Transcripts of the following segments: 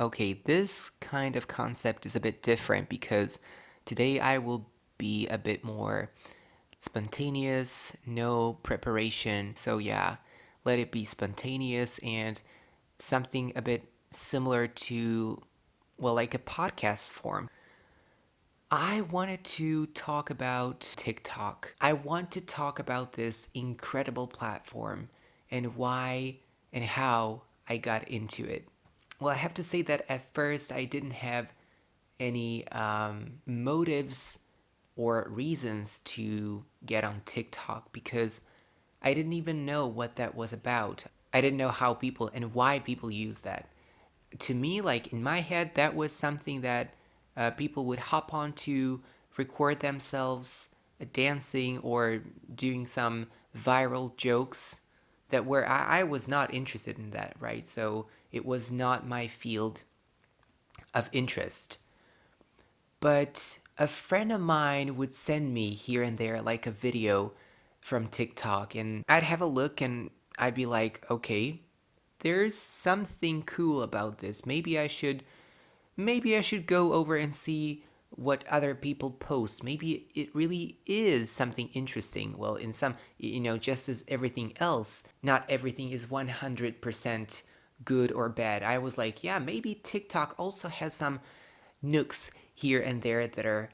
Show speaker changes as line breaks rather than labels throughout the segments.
Okay, this kind of concept is a bit different because today I will be a bit more spontaneous, no preparation. So, yeah, let it be spontaneous and something a bit similar to, well, like a podcast form. I wanted to talk about TikTok. I want to talk about this incredible platform and why and how I got into it. Well, I have to say that at first I didn't have any motives or reasons to get on TikTok because I didn't even know what that was about. I didn't know how people and why people use that. To me, like in my head, that was something that people would hop on to record themselves dancing or doing some viral jokes that were I was not interested in that, right? So it was not my field of interest. But a friend of mine would send me here and there like a video from TikTok, and I'd have a look and I'd be like, okay, there's something cool about this. Maybe I should go over and see what other people post. Maybe it really is something interesting. Well, in some, just as everything else, not everything is 100% good or bad. I was like, yeah, maybe TikTok also has some nooks here and there that are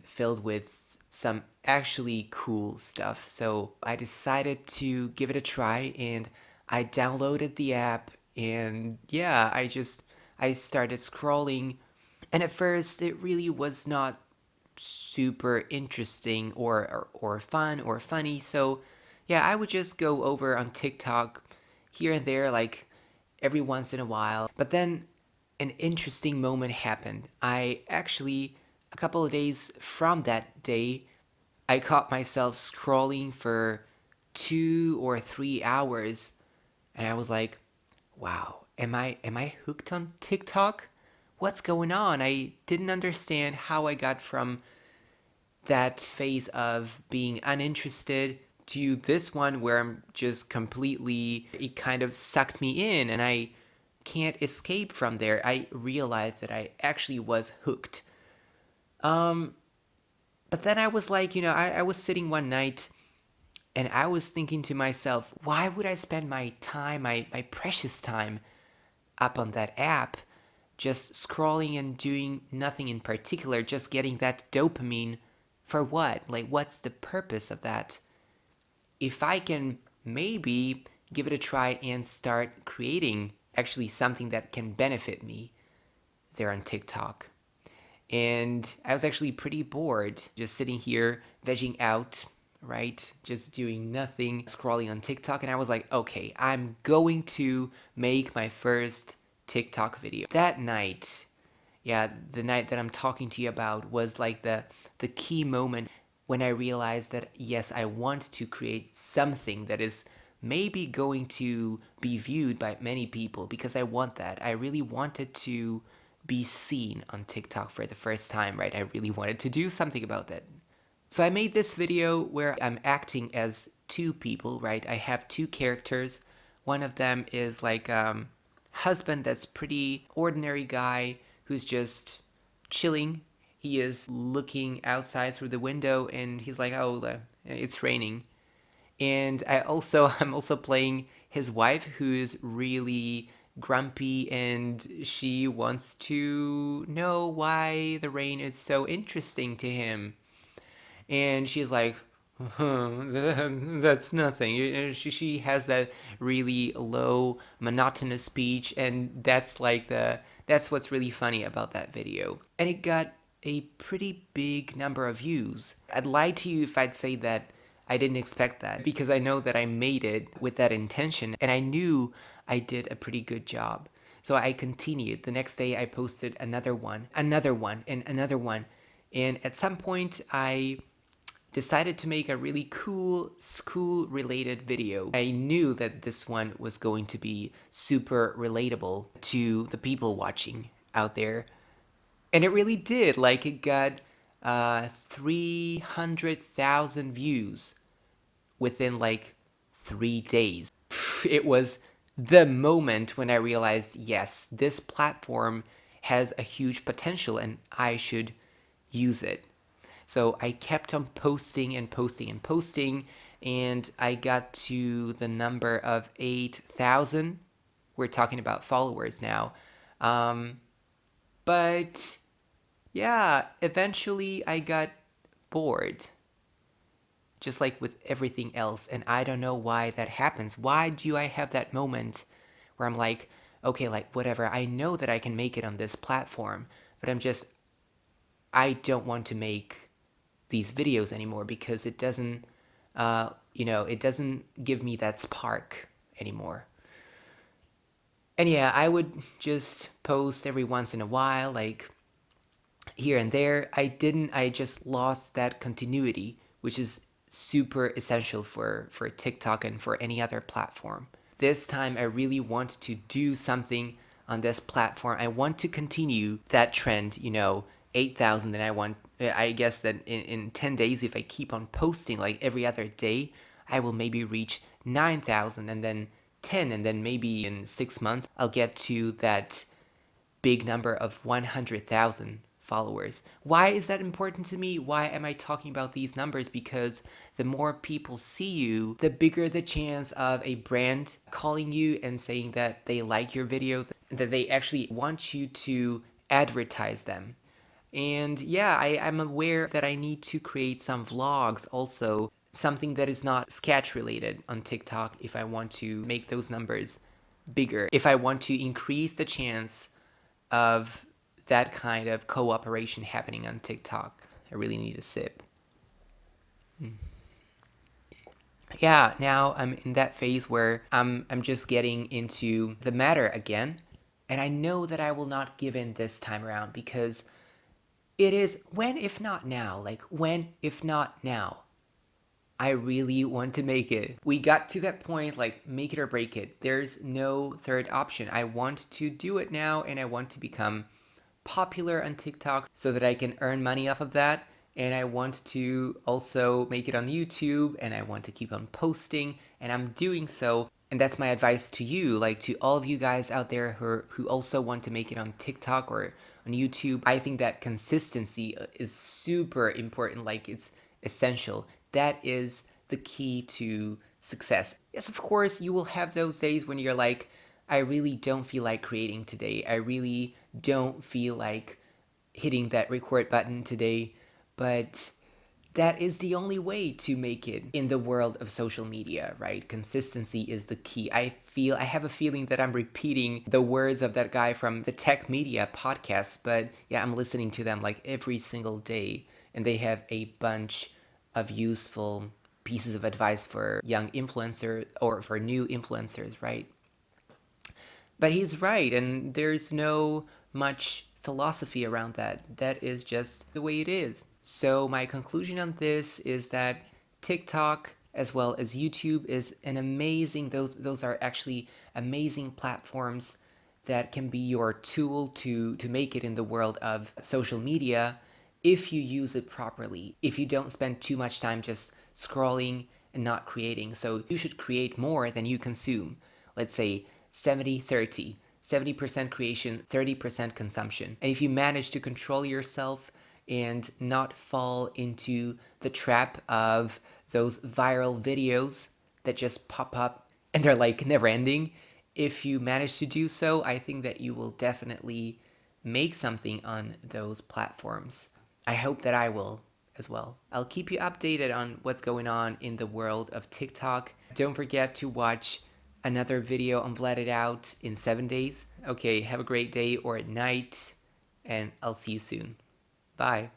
filled with some actually cool stuff. So I decided to give it a try and I downloaded the app and yeah, I started scrolling and at first it really was not super interesting or fun or funny. So yeah, I would just go over on TikTok here and there like every once in a while. But then an interesting moment happened. I actually, a couple of days from that day, I caught myself scrolling for 2 or 3 hours, and I was like, "Wow, am I hooked on TikTok? What's going on?" I didn't understand how I got from that phase of being uninterested to this one where I'm just completely, it kind of sucked me in and I can't escape from there. I realized that I actually was hooked. Um, but then I was like, I was sitting one night and I was thinking to myself, why would I spend my time, my precious time, up on that app, just scrolling and doing nothing in particular, just getting that dopamine for what? Like, what's the purpose of that? If I can maybe give it a try and start creating actually something that can benefit me there on TikTok. And I was actually pretty bored just sitting here vegging out, right? Just doing nothing, scrolling on TikTok. And I was like, okay, I'm going to make my first TikTok video. That night, yeah, the night that I'm talking to you about was like the key moment when I realized that yes, I want to create something that is maybe going to be viewed by many people because I want that. I really wanted to be seen on TikTok for the first time, right? I really wanted to do something about that. So I made this video where I'm acting as two people, right? I have two characters. One of them is like husband that's pretty ordinary guy who's just chilling. He is looking outside through the window and he's like, "Oh, it's raining." And I'm also playing his wife who is really grumpy and she wants to know why the rain is so interesting to him. And she's like, that's nothing. She has that really low, monotonous speech, and that's what's really funny about that video. And it got a pretty big number of views. I'd lie to you if I'd say that I didn't expect that because I know that I made it with that intention and I knew I did a pretty good job. So I continued. The next day I posted another one, and another one. And at some point I decided to make a really cool school related video. I knew that this one was going to be super relatable to the people watching out there. And it really did. Like, it got 300,000 views within like 3 days. It was the moment when I realized, yes, this platform has a huge potential and I should use it. So I kept on posting and posting and posting, and I got to the number of 8,000. We're talking about followers now. But yeah, eventually I got bored, just like with everything else. And I don't know why that happens. Why do I have that moment where I'm like, okay, like whatever, I know that I can make it on this platform, but I don't want to make these videos anymore because it doesn't, it doesn't give me that spark anymore. And yeah, I would just post every once in a while, like here and there. I just lost that continuity, which is super essential for TikTok and for any other platform. This time I really want to do something on this platform. I want to continue that trend, 8,000, and I guess that in 10 days, if I keep on posting like every other day, I will maybe reach 9,000 and then 10, and then maybe in 6 months, I'll get to that big number of 100,000 followers. Why is that important to me? Why am I talking about these numbers? Because the more people see you, the bigger the chance of a brand calling you and saying that they like your videos, that they actually want you to advertise them. And yeah, I'm aware that I need to create some vlogs also, something that is not sketch related on TikTok if I want to make those numbers bigger, if I want to increase the chance of that kind of cooperation happening on TikTok. I really need a sip. Yeah, now I'm in that phase where I'm just getting into the matter again, and I know that I will not give in this time around because it is when if not now, like when if not now. I really want to make it. We got to that point, like make it or break it. There's no third option. I want to do it now, and I want to become popular on TikTok so that I can earn money off of that. And I want to also make it on YouTube, and I want to keep on posting, and I'm doing so. And that's my advice to you, like to all of you guys out there who also want to make it on TikTok or on YouTube. I think that consistency is super important, like it's essential. That is the key to success. Yes, of course, you will have those days when you're like, I really don't feel like creating today. I really don't feel like hitting that record button today. But that is the only way to make it in the world of social media, right? Consistency is the key. I have a feeling that I'm repeating the words of that guy from the Tech Media podcast, but yeah, I'm listening to them like every single day, and they have a bunch of useful pieces of advice for young influencers or for new influencers, right? But he's right, and there's no much philosophy around that. That is just the way it is. So my conclusion on this is that TikTok as well as YouTube is an amazing, those are actually amazing platforms that can be your tool to make it in the world of social media if you use it properly, if you don't spend too much time just scrolling and not creating. So you should create more than you consume. Let's say 70-30, 70% creation, 30% consumption. And if you manage to control yourself and not fall into the trap of those viral videos that just pop up and they're like never ending, if you manage to do so, I think that you will definitely make something on those platforms. I hope that I will as well. I'll keep you updated on what's going on in the world of TikTok. Don't forget to watch another video on Vlad It Out in 7 days. Okay, have a great day or at night, and I'll see you soon. Bye.